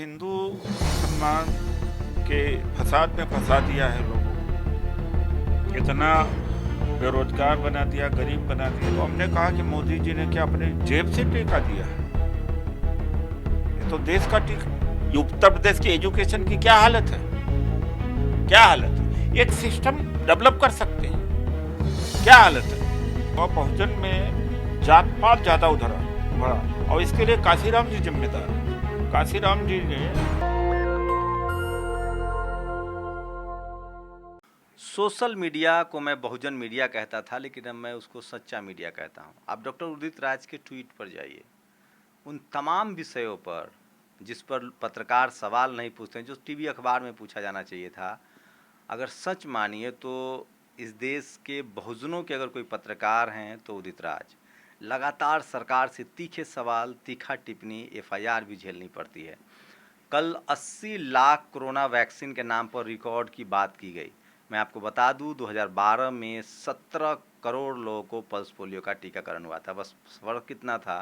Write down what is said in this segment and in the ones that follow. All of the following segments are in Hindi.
हिंदू मुसलमान के फसाद में फंसा दिया है लोगों को, इतना बेरोजगार बना दिया, गरीब बना दिया। तो हमने कहा कि मोदी जी ने क्या अपने जेब से टेका दिया है? ये तो देश का टीका। उत्तर प्रदेश की एजुकेशन की क्या हालत है, क्या हालत है? एक सिस्टम डेवलप कर सकते हैं, क्या हालत है? और बहुजन में जात पात ज्यादा उभरा और इसके लिए काशीराम जी जिम्मेदार है। काशीराम जी ने सोशल मीडिया को मैं बहुजन मीडिया कहता था, लेकिन अब मैं उसको सच्चा मीडिया कहता हूं। आप डॉक्टर उदित राज के ट्वीट पर जाइए, उन तमाम विषयों पर जिस पर पत्रकार सवाल नहीं पूछते हैं, जो टीवी अखबार में पूछा जाना चाहिए था, अगर सच मानिए तो इस देश के बहुजनों के अगर कोई पत्रकार हैं तो उदित राज। लगातार सरकार से तीखे सवाल, तीखा टिप्पणी, एफआईआर भी झेलनी पड़ती है। कल 80 लाख कोरोना वैक्सीन के नाम पर रिकॉर्ड की बात की गई। मैं आपको बता दूं 2012 में 17 करोड़ लोगों को पल्स पोलियो का टीकाकरण हुआ था। बस फर्क कितना था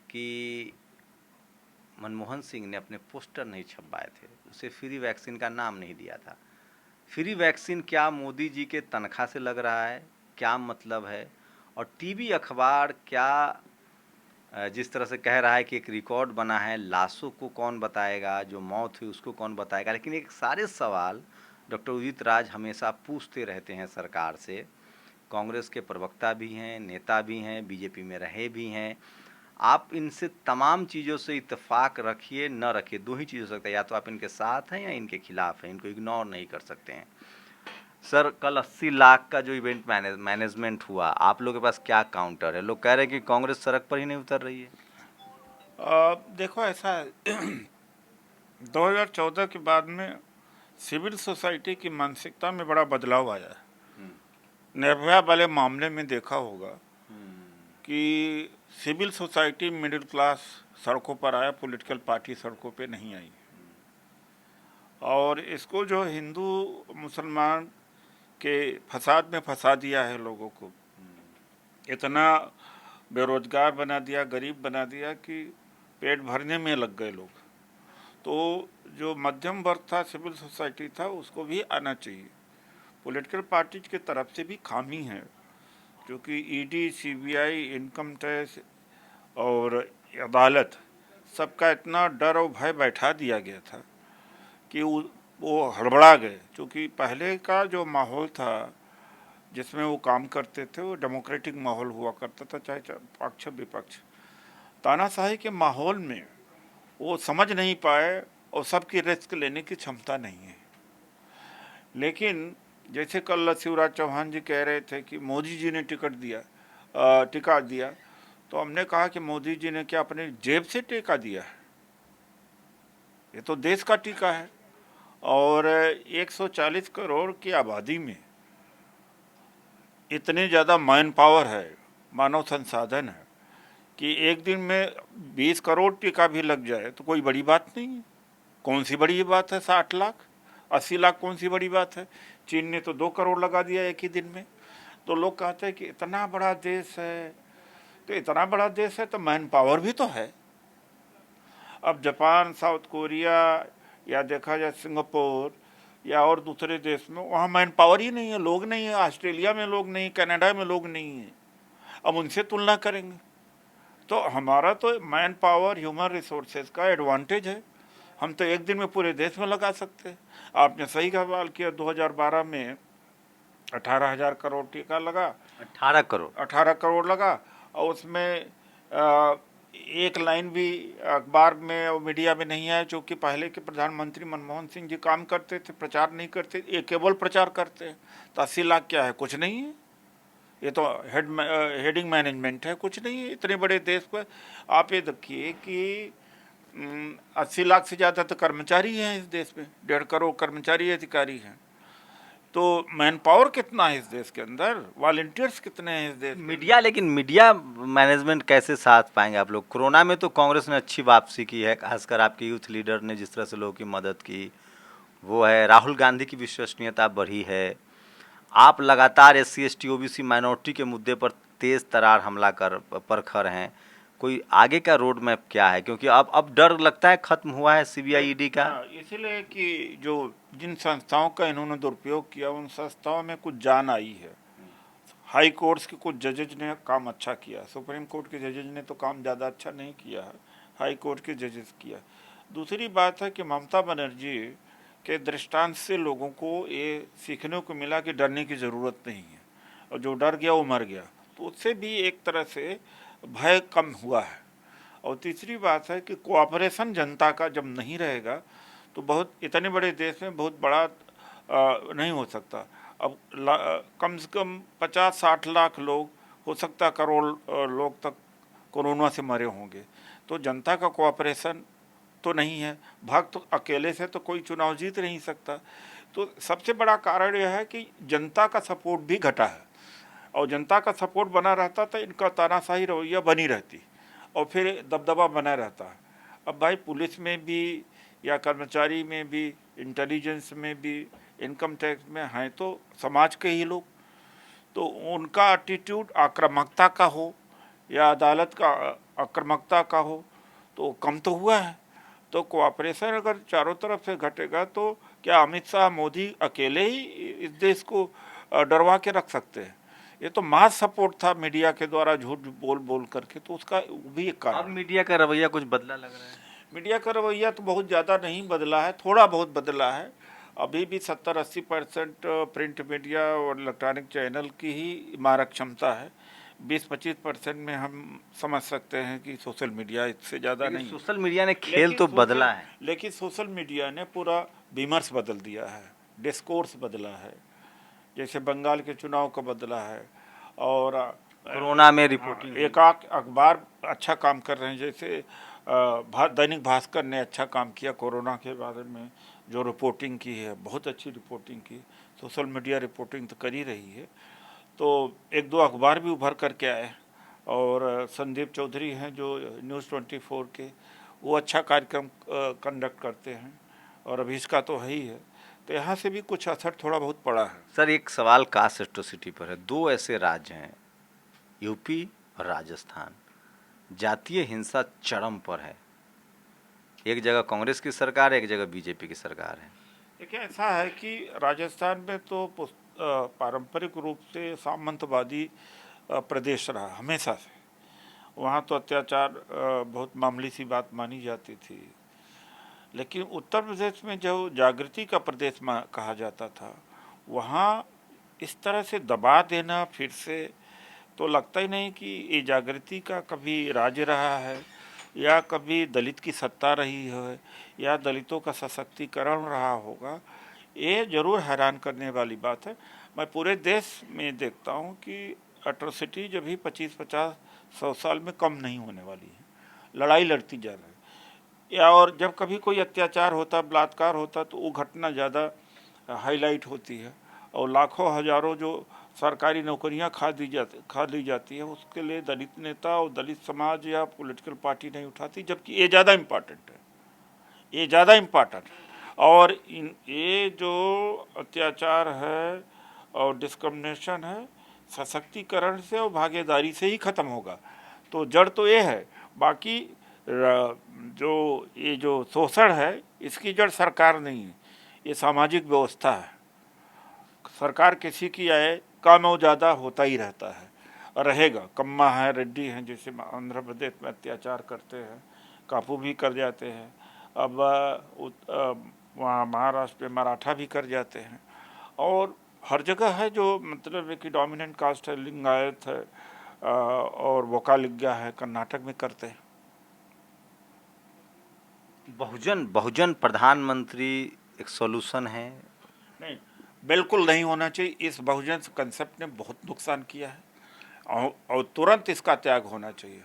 कि मनमोहन सिंह ने अपने पोस्टर नहीं छपवाए थे, उसे फ्री वैक्सीन का नाम नहीं दिया था। फ्री वैक्सीन क्या मोदी जी के तनख्वाह से लग रहा है, क्या मतलब है? और टीवी अखबार क्या जिस तरह से कह रहा है कि एक रिकॉर्ड बना है, लाशों को कौन बताएगा, जो मौत हुई उसको कौन बताएगा? लेकिन एक सारे सवाल डॉक्टर उदित राज हमेशा पूछते रहते हैं सरकार से। कांग्रेस के प्रवक्ता भी हैं, नेता भी हैं, बीजेपी में रहे भी हैं। आप इनसे तमाम चीज़ों से इत्तेफाक रखिए न रखिए, दो ही चीज़ हो सकता है, या तो आप इनके साथ हैं या इनके खिलाफ हैं, इनको इग्नोर नहीं कर सकते हैं। सर, कल 80 लाख का जो इवेंट मैनेजमेंट हुआ, आप लोगों के पास क्या काउंटर है? लोग कह रहे हैं कि कांग्रेस सड़क पर ही नहीं उतर रही है। देखो ऐसा है 2014 के बाद में सिविल सोसाइटी की मानसिकता में बड़ा बदलाव आया है। निर्भया वाले मामले में देखा होगा कि सिविल सोसाइटी, मिडिल क्लास सड़कों पर आया, पॉलिटिकल पार्टी सड़कों पे नहीं आई। और इसको जो हिंदू मुसलमान के फसाद में फंसा दिया है लोगों को, इतना बेरोजगार बना दिया, गरीब बना दिया कि पेट भरने में लग गए लोग। तो जो मध्यम वर्ग था, सिविल सोसाइटी था, उसको भी आना चाहिए। पॉलिटिकल पार्टीज की तरफ से भी खामी है, क्योंकि ईडी, सीबीआई, इनकम टैक्स और अदालत, सबका इतना डर और भय बैठा दिया गया था कि वो हड़बड़ा गए। क्योंकि पहले का जो माहौल था जिसमें वो काम करते थे, वो डेमोक्रेटिक माहौल हुआ करता था, चाहे पक्ष विपक्ष। तानाशाही के माहौल में वो समझ नहीं पाए और सबकी रिस्क लेने की क्षमता नहीं है। लेकिन जैसे कल शिवराज चौहान जी कह रहे थे कि मोदी जी ने टिका दिया, तो हमने कहा कि मोदी जी ने क्या अपने जेब से टेका दिया है? ये तो देश का टीका है। और 140 करोड़ की आबादी में इतने ज़्यादा मैन पावर है, मानव संसाधन है, कि एक दिन में 20 करोड़ टीका भी लग जाए तो कोई बड़ी बात नहीं है। कौन सी बड़ी बात है? 60 लाख, 80 लाख कौन सी बड़ी बात है? चीन ने तो 2 करोड़ लगा दिया एक ही दिन में। तो लोग कहते हैं कि इतना बड़ा देश है, तो इतना बड़ा देश है तो मैन पावर भी तो है। अब जापान, साउथ कोरिया या देखा जाए सिंगापुर या और दूसरे देश में, वहाँ मैन पावर ही नहीं है, लोग नहीं है। ऑस्ट्रेलिया में लोग नहीं, कनाडा में लोग नहीं है। अब उनसे तुलना करेंगे तो हमारा तो मैन पावर, ह्यूमन रिसोर्सेज का एडवांटेज है। हम तो एक दिन में पूरे देश में लगा सकते हैं। आपने सही सवाल किया, 2012 में 18,000 करोड़ टीका लगा। 18 करोड़ लगा, और उसमें एक लाइन भी अखबार में और मीडिया में नहीं आया, जो कि पहले के प्रधानमंत्री मनमोहन सिंह जी काम करते थे, प्रचार नहीं करते, ये केवल प्रचार करते हैं। तो 80 लाख क्या है? कुछ नहीं है। ये तो हेडिंग मैनेजमेंट है, कुछ नहीं है। इतने बड़े देश पर आप ये देखिए कि 80 लाख से ज़्यादा तो कर्मचारी हैं इस देश में, 1.5 करोड़ कर्मचारी अधिकारी हैं। तो मैन पावर कितना है इस देश के अंदर, वॉलंटियर्स कितने हैं इस देश में? लेकिन मीडिया मैनेजमेंट कैसे साथ पाएंगे आप लोग? कोरोना में तो कांग्रेस ने अच्छी वापसी की है, खासकर आपके यूथ लीडर ने जिस तरह से लोगों की मदद की वो है। राहुल गांधी की विश्वसनीयता बढ़ी है। आप लगातार SC ST OBC माइनॉरिटी के मुद्दे पर तेज तरार हमला पर खड़े हैं। कोई आगे का रोड मैप क्या है, क्योंकि अब डर लगता है खत्म हुआ है सीबीआई ईडी का। हाँ, इसीलिए कि जो जिन संस्थाओं का इन्होंने दुरुपयोग किया उन संस्थाओं में कुछ जान आई है। हाई कोर्ट्स के कुछ जजेज ने काम अच्छा किया, सुप्रीम कोर्ट के जजेज ने तो काम ज़्यादा अच्छा नहीं किया है, हाई कोर्ट के जजेस किया। दूसरी बात है कि ममता बनर्जी के दृष्टांत से लोगों को ये सीखने को मिला कि डरने की ज़रूरत नहीं है, और जो डर गया वो मर गया, तो उससे भी एक तरह से भय कम हुआ है। और तीसरी बात है कि कोऑपरेशन जनता का जब नहीं रहेगा तो बहुत इतने बड़े देश में बहुत बड़ा नहीं हो सकता। अब कम से कम 50-60 लाख लोग, हो सकता है करोड़ लोग तक कोरोना से मरे होंगे, तो जनता का कोऑपरेशन तो नहीं है। भाग तो अकेले से तो कोई चुनाव जीत नहीं सकता। तो सबसे बड़ा कारण यह है कि जनता का सपोर्ट भी घटा है, और जनता का सपोर्ट बना रहता तो इनका तानाशाही रवैया बनी रहती और फिर दबदबा बना रहता है। अब भाई पुलिस में भी या कर्मचारी में भी, इंटेलिजेंस में भी, इनकम टैक्स में हैं तो समाज के ही लोग, तो उनका एटीट्यूड आक्रामकता का हो या अदालत का आक्रामकता का हो तो कम तो हुआ है। तो कोऑपरेशन अगर चारों तरफ से घटेगा तो क्या अमित शाह मोदी अकेले ही इस देश को डरवा के रख सकते हैं? ये तो मास सपोर्ट था मीडिया के द्वारा झूठ बोल बोल करके, तो उसका भी एक कारण। अब मीडिया का रवैया कुछ बदला लग रहा है। मीडिया का रवैया तो बहुत ज़्यादा नहीं बदला है, थोड़ा बहुत बदला है। अभी भी 70-80% प्रिंट मीडिया और इलेक्ट्रॉनिक चैनल की ही मारक क्षमता है। 20-25% में हम समझ सकते हैं कि सोशल मीडिया इससे ज़्यादा नहीं। सोशल मीडिया ने खेल तो बदला है, लेकिन सोशल मीडिया ने पूरा विमर्श बदल दिया है, डिस्कोर्स बदला है, जैसे बंगाल के चुनाव का बदला है। और कोरोना में रिपोर्टिंग एक अखबार अच्छा काम कर रहे हैं, जैसे दैनिक भास्कर ने अच्छा काम किया कोरोना के बारे में, जो रिपोर्टिंग की है बहुत अच्छी रिपोर्टिंग की। सोशल मीडिया रिपोर्टिंग तो कर ही रही है, तो एक दो अखबार भी उभर करके आए। और संदीप चौधरी हैं जो न्यूज़ 24 के, वो अच्छा कार्यक्रम कंडक्ट करते हैं, और अभी इसका तो है ही है, तो यहाँ से भी कुछ असर थोड़ा बहुत पड़ा है। सर एक सवाल कास्ट एट्रोसिटी पर है। दो ऐसे राज्य हैं, यूपी और राजस्थान, जातीय हिंसा चरम पर है। एक जगह कांग्रेस की सरकार है, एक जगह बीजेपी की सरकार है। देखिए ऐसा है कि राजस्थान में तो पारंपरिक रूप से सामंतवादी प्रदेश रहा हमेशा से, वहाँ तो अत्याचार बहुत मामूली सी बात मानी जाती थी। लेकिन उत्तर प्रदेश में जो जागृति का प्रदेश कहा जाता था, वहाँ इस तरह से दबा देना फिर से तो लगता ही नहीं कि ये जागृति का कभी राज्य रहा है, या कभी दलित की सत्ता रही है, या दलितों का सशक्तिकरण रहा होगा। ये ज़रूर हैरान करने वाली बात है। मैं पूरे देश में देखता हूँ कि एट्रोसिटी जब भी 25-50-100 साल में कम नहीं होने वाली है, लड़ाई लड़ती जा रही है। या और जब कभी कोई अत्याचार होता, बलात्कार होता, तो वो घटना ज़्यादा हाईलाइट होती है, और लाखों हजारों जो सरकारी नौकरियां खा ली जाती है, उसके लिए दलित नेता और दलित समाज या पॉलिटिकल पार्टी नहीं उठाती, जबकि ये ज़्यादा इम्पॉर्टेंट है, ये ज़्यादा इम्पॉर्टेंट। और ये जो अत्याचार है और डिस्क्रिमिनेशन है, सशक्तिकरण से और भागीदारी से ही ख़त्म होगा। तो जड़ तो ये है, बाकी जो ये जो शोषण है इसकी जड़ सरकार नहीं है, ये सामाजिक व्यवस्था है। सरकार किसी की आए कम और ज़्यादा होता ही रहता है और रहेगा। कम्मा है, रेड्डी हैं, जैसे आंध्र प्रदेश में अत्याचार करते हैं, काबू भी कर जाते हैं। अब वहाँ महाराष्ट्र में मराठा भी कर जाते हैं, और हर जगह है जो मतलब है कि डोमिनेंट कास्ट है, लिंगायत है और वोकालिज्ञा है, कर्नाटक में करते हैं। बहुजन प्रधानमंत्री एक सॉल्यूशन है? नहीं, बिल्कुल नहीं होना चाहिए। इस बहुजन कंसेप्ट ने बहुत नुकसान किया है, और तुरंत इसका त्याग होना चाहिए।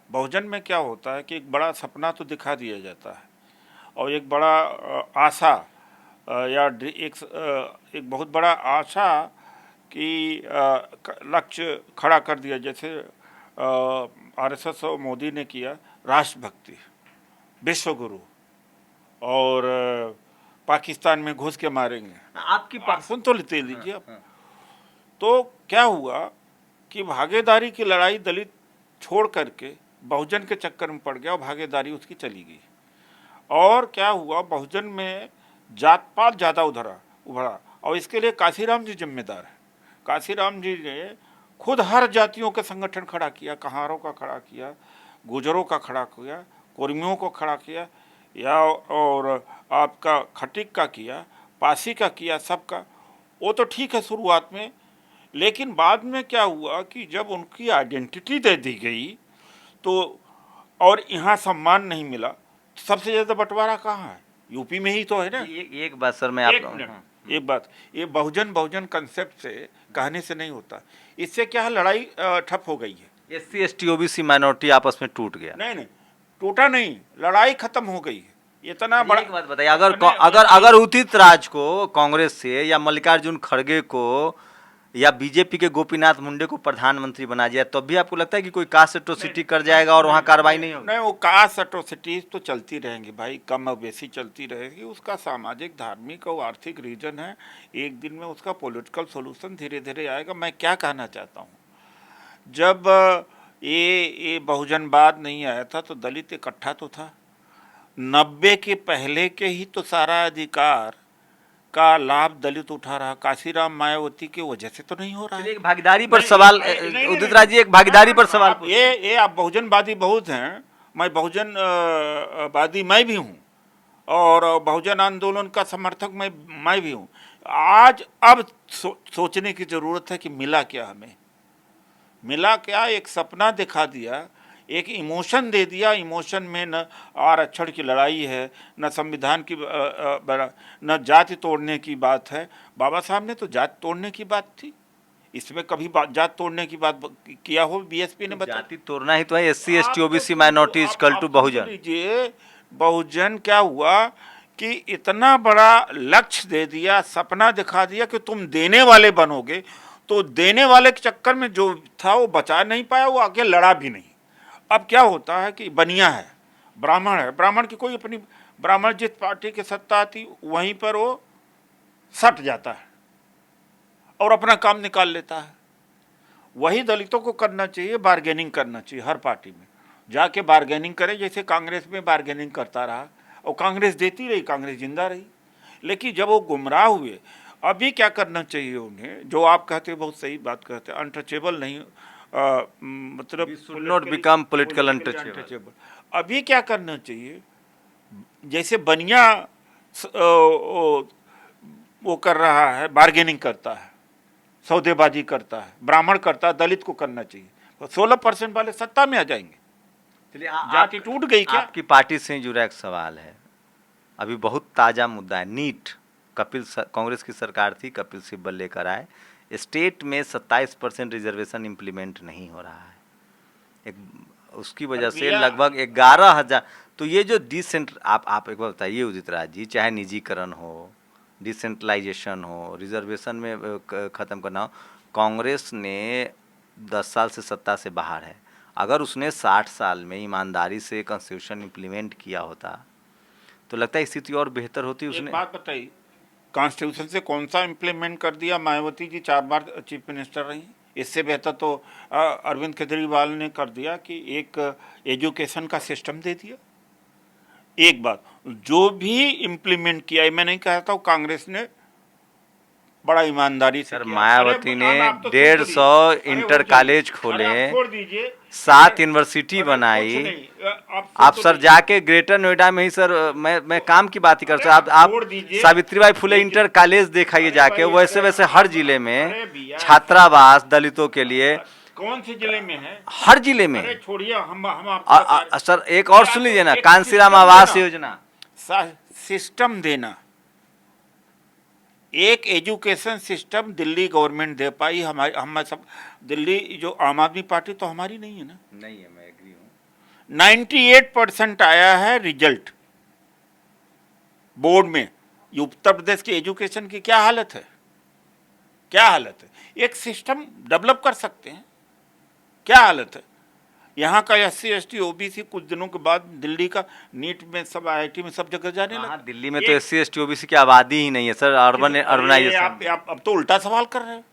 बहुजन में क्या होता है कि एक बड़ा सपना तो दिखा दिया जाता है, और एक बड़ा आशा या एक बहुत बड़ा आशा की लक्ष्य खड़ा कर दिया, जैसे आरएसएस और मोदी ने किया, राष्ट्रभक्ति, विश्वगुरु, और पाकिस्तान में घुस के मारेंगे। आपकी सुन तो लेते लीजिए आप। तो क्या हुआ कि भागीदारी की लड़ाई दलित छोड़ करके बहुजन के चक्कर में पड़ गया और भागीदारी उसकी चली गई। और क्या हुआ, बहुजन में जात पात ज़्यादा उभरा और इसके लिए काशीराम जी जिम्मेदार है। काशीराम जी ने खुद हर जातियों के संगठन खड़ा किया, कहारों का खड़ा किया, गुजरों का खड़ा किया, कुर्मियों को खड़ा किया, या और आपका खटिक का किया, पासी का किया, सबका। वो तो ठीक है शुरुआत में, लेकिन बाद में क्या हुआ कि जब उनकी आइडेंटिटी दे दी गई तो और यहाँ सम्मान नहीं मिला, तो सबसे ज़्यादा बंटवारा कहाँ है? यूपी में ही तो है ना। एक बात सर, मैं एक मिनट, एक बात, ये बहुजन बहुजन कंसेप्ट से कहने से नहीं होता। इससे क्या है, लड़ाई ठप हो गई है। SC ST OBC माइनॉरिटी आपस में टूट गया। नहीं, टूटा नहीं, लड़ाई खत्म हो गई है। इतना बड़ा एक बात बताइए, अगर उदित राज को कांग्रेस से या मल्लिकार्जुन खड़गे को या बीजेपी के गोपीनाथ मुंडे को प्रधानमंत्री बना दिया, तब भी आपको लगता है कि कोई कास्ट एट्रोसिटी कर जाएगा और वहाँ कार्रवाई नहीं होगी? नहीं, वो कास्ट एट्रोसिटीज तो चलती रहेंगी भाई, कम और बेसी चलती रहेगी। उसका सामाजिक, धार्मिक और आर्थिक रीजन है। एक दिन में उसका पॉलिटिकल सॉल्यूशन धीरे धीरे आएगा। मैं क्या कहना चाहता हूँ, जब ये बहुजनवाद नहीं आया था तो दलित इकट्ठा तो था। 90 के पहले के ही तो सारा अधिकार का लाभ दलित उठा रहा। काशीराम मायावती की वजह से तो नहीं हो रहा है। एक भागीदारी पर सवाल, उदित राज जी, एक भागीदारी पर सवाल। ये आप बहुजनवादी बहुत हैं, मैं बहुजनवादी मैं भी हूँ और बहुजन आंदोलन का समर्थक मैं भी हूँ। आज अब सोचने की ज़रूरत है कि मिला क्या हमें, मिला क्या? एक सपना दिखा दिया, एक इमोशन दे दिया। इमोशन में न आरक्षण की लड़ाई है, न संविधान की, न जाति तोड़ने की बात है। बाबा साहब ने तो जाति तोड़ने की बात थी, इसमें कभी जाति तोड़ने की बात किया हो? बीएसपी ने बताया जाति तोड़ना ही तो है। SC ST OBC minority equal to Bahujan. लीजिए, बहुजन क्या हुआ कि इतना बड़ा लक्ष्य दे दिया, सपना दिखा दिया कि तुम देने वाले बनोगे, तो देने वाले के चक्कर में जो था वो बचा नहीं पाया, वो आगे लड़ा भी नहीं। अब क्या होता है कि बनिया है, ब्राह्मण है, ब्राह्मण की कोई अपनी, ब्राह्मण जिस पार्टी की सत्ता आती वहीं पर वो सट जाता है और अपना काम निकाल लेता है। वही दलितों को करना चाहिए, बार्गेनिंग करना चाहिए। हर पार्टी में जाके बार्गेनिंग करे, जैसे कांग्रेस में बार्गेनिंग करता रहा और कांग्रेस देती रही, कांग्रेस जिंदा रही। लेकिन जब वो गुमराह हुए, अभी क्या करना चाहिए उन्हें, जो आप कहते हैं, बहुत सही बात कहते हैं, अनटचेबल नहीं, मतलब नॉट बिकम पॉलिटिकल अनटचेबल। अभी क्या करना चाहिए, जैसे बनिया वो कर रहा है, बार्गेनिंग करता है, सौदेबाजी करता है, ब्राह्मण करता है, दलित को करना चाहिए, तो 16% वाले सत्ता में आ जाएंगे। चलिए, जाति टूट गई क्या? आपकी पार्टी से जुड़ा एक सवाल है, अभी बहुत ताज़ा मुद्दा है नीट। कांग्रेस की सरकार थी, कपिल सिब्बल लेकर आए। स्टेट में 27% रिजर्वेशन इम्प्लीमेंट नहीं हो रहा है, उसकी वजह से लगभग 11,000। तो ये जो आप एक बार बताइए उदित राज जी, चाहे निजीकरण हो, डिसेंट्रलाइजेशन हो, रिजर्वेशन में ख़त्म करना हो, कांग्रेस ने 10 साल से सत्ता से बाहर है। अगर उसने 60 साल में ईमानदारी से कॉन्स्टिट्यूशन इम्प्लीमेंट किया होता तो लगता है स्थिति और बेहतर होती। उसने बात बताई, कॉन्स्टिट्यूशन से कौन सा इम्प्लीमेंट कर दिया? मायावती जी 4 बार चीफ मिनिस्टर रही। इससे बेहतर तो अरविंद केजरीवाल ने कर दिया कि एक एजुकेशन का सिस्टम दे दिया। एक बात, जो भी इम्प्लीमेंट किया, मैं नहीं कहता हूँ कांग्रेस ने बड़ा ईमानदारी से सर, किया। मायावती ने 150 इंटर कॉलेज खोले, 7 यूनिवर्सिटी बनाई। आप सर जाके ग्रेटर नोएडा में ही, सर मैं काम की बात ही कर, आप सावित्रीबाई फुले इंटर कॉलेज दिखाइए जाके। वैसे वैसे हर जिले में छात्रावास दलितों के लिए। कौन से जिले में है? हर जिले में। छोड़िए, हम सर एक और सुन लीजिए ना, कांसीराम आवास योजना, सिस्टम देना, एक एजुकेशन सिस्टम दिल्ली गवर्नमेंट दे पाई। हम सब दिल्ली, जो आम आदमी पार्टी तो हमारी नहीं है ना। नहीं है, मैं एग्री हूँ। 98% आया है रिजल्ट बोर्ड में। उत्तर प्रदेश की एजुकेशन की क्या हालत है, क्या हालत है? एक सिस्टम डेवलप कर सकते हैं, क्या हालत है? यहाँ का SC ST OBC कुछ दिनों के बाद दिल्ली का नीट में, सब IIT में, सब जगह जाने लगा। दिल्ली में तो SC ST OBC की आबादी ही नहीं है सर, अर्बनाइजेशन। आप अब तो उल्टा सवाल कर रहे हैं।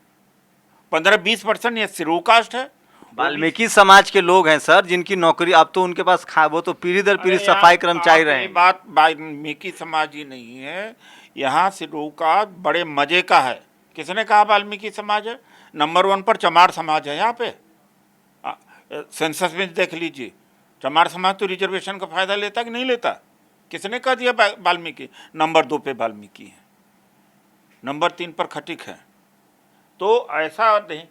15-20% ये शेड्यूल कास्ट है, वाल्मीकि समाज के लोग हैं सर, जिनकी नौकरी अब तो उनके पास वो तो पीढ़ी दर पीढ़ी अरे सफाई यार, कर्मचारी आप रहे ये हैं। बात वाल्मीकि समाज ही नहीं है, यहाँ शेड्यूल कास्ट बड़े मजे का है। किसने कहा वाल्मीकि समाज है? नंबर 1 पर चमार समाज है यहाँ पे। सेंसस में देख लीजिए, चमार समाज तो रिजर्वेशन का फायदा लेता कि नहीं लेता? किसने कह दिया वाल्मीकि? नंबर 2 पे वाल्मीकि है, नंबर 3 पर खटिक है। तो ऐसा नहीं,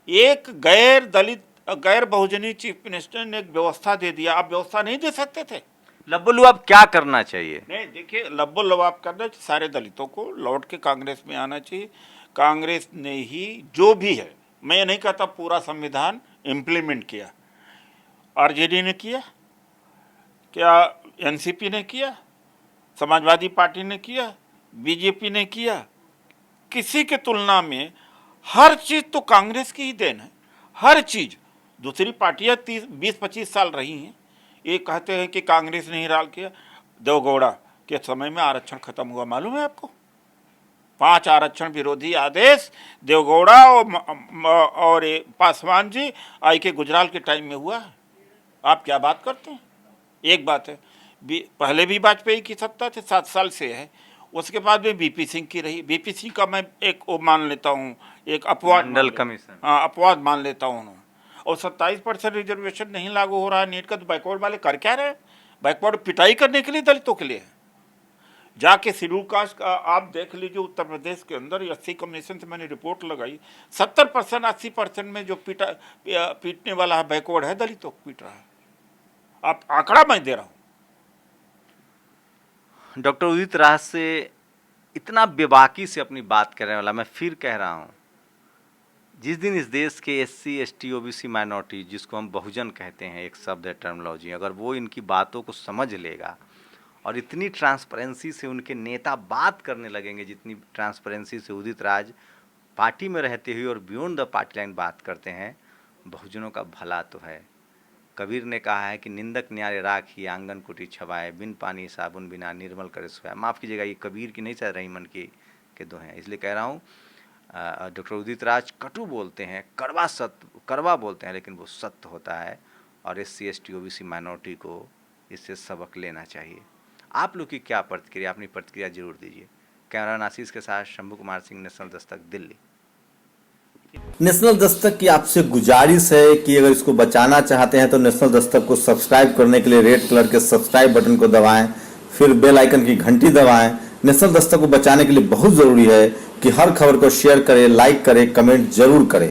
एक गैर दलित गैर बहुजनी चीफ मिनिस्टर ने एक व्यवस्था दे दिया, आप व्यवस्था नहीं दे सकते थे? लब्बू अब क्या करना चाहिए? नहीं, देखिए, लब्बो लवाब करना चाहिए, सारे दलितों को लौट के कांग्रेस में आना चाहिए। कांग्रेस ने ही जो भी है, मैं ये नहीं कहता पूरा संविधान इम्प्लीमेंट किया, आरजेडी ने किया क्या, एनसीपी ने किया, समाजवादी पार्टी ने किया, बीजेपी ने किया, किसी के तुलना में हर चीज़ तो कांग्रेस की ही देन है, हर चीज़। दूसरी पार्टियां 20-25 साल रही हैं, ये कहते हैं कि कांग्रेस ने ही राल किया। देवगौड़ा के समय में आरक्षण खत्म हुआ, मालूम है आपको? 5 आरक्षण विरोधी आदेश देवगौड़ा और पासवान जी आई के गुजराल के टाइम में हुआ है। आप क्या बात करते हैं? एक बात है, पहले भी वाजपेयी की सत्ता थे, 7 साल से है, उसके बाद में बीपी सिंह की रही। बीपी सिंह का मैं एक वो मान लेता हूँ, एक अपवाद, मंडल कमीशन, हाँ अपवाद मान लेता हूँ उन्होंने। और 27% रिजर्वेशन नहीं लागू हो रहा है नीट का, तो बैकवर्ड वाले कर क्या रहे हैं? बैकवर्ड पिटाई करने के लिए दलितों के लिए है। जाके शेड्यूल कास्ट का आप देख लीजिए, उत्तर प्रदेश के अंदर 80 कमीशन से मैंने रिपोर्ट लगाई, 70% 80% में जो पीटने वाला है बैकवर्ड है, दलितों को पीट रहा है। आप आंकड़ा मैं दे रहा हूँ। डॉक्टर उदित राज से इतना बेबाकी से अपनी बात करने वाला, मैं फिर कह रहा हूँ, जिस दिन इस देश के SC ST OBC माइनॉरिटी, जिसको हम बहुजन कहते हैं, एक शब्द है, टर्मिनोलॉजी, अगर वो इनकी बातों को समझ लेगा और इतनी ट्रांसपेरेंसी से उनके नेता बात करने लगेंगे, जितनी ट्रांसपेरेंसी से उदित राज पार्टी में रहते हुए और बियॉन्ड द पार्टी लाइन बात करते हैं, बहुजनों का भला तो है। कबीर ने कहा है कि निंदक न्यारे राखी आंगन कुटी छवाए, बिन पानी साबुन बिना निर्मल करे सोया। माफ़ कीजिएगा, ये कबीर की नहीं, चाहे रहीमन की के दो हैं, इसलिए कह रहा हूँ। डॉक्टर उदित राज कटु बोलते हैं, कड़वा बोलते हैं, लेकिन वो सत्य होता है, और SC ST OBC माइनॉरिटी को इससे सबक लेना चाहिए। आप लोग की क्या प्रतिक्रिया? अपनी प्रतिक्रिया जरूर दीजिए। कैमरा आशीष के साथ शंभू कुमार सिंह, नेशनल दस्तक, दिल्ली। नेशनल दस्तक की आपसे गुजारिश है कि अगर इसको बचाना चाहते हैं तो नेशनल दस्तक को सब्सक्राइब करने के लिए रेड कलर के सब्सक्राइब बटन को दबाएं, फिर बेल आइकन की घंटी दबाएं। नेशनल दस्तक को बचाने के लिए बहुत जरूरी है कि हर खबर को शेयर करें, लाइक करें, कमेंट जरूर करें।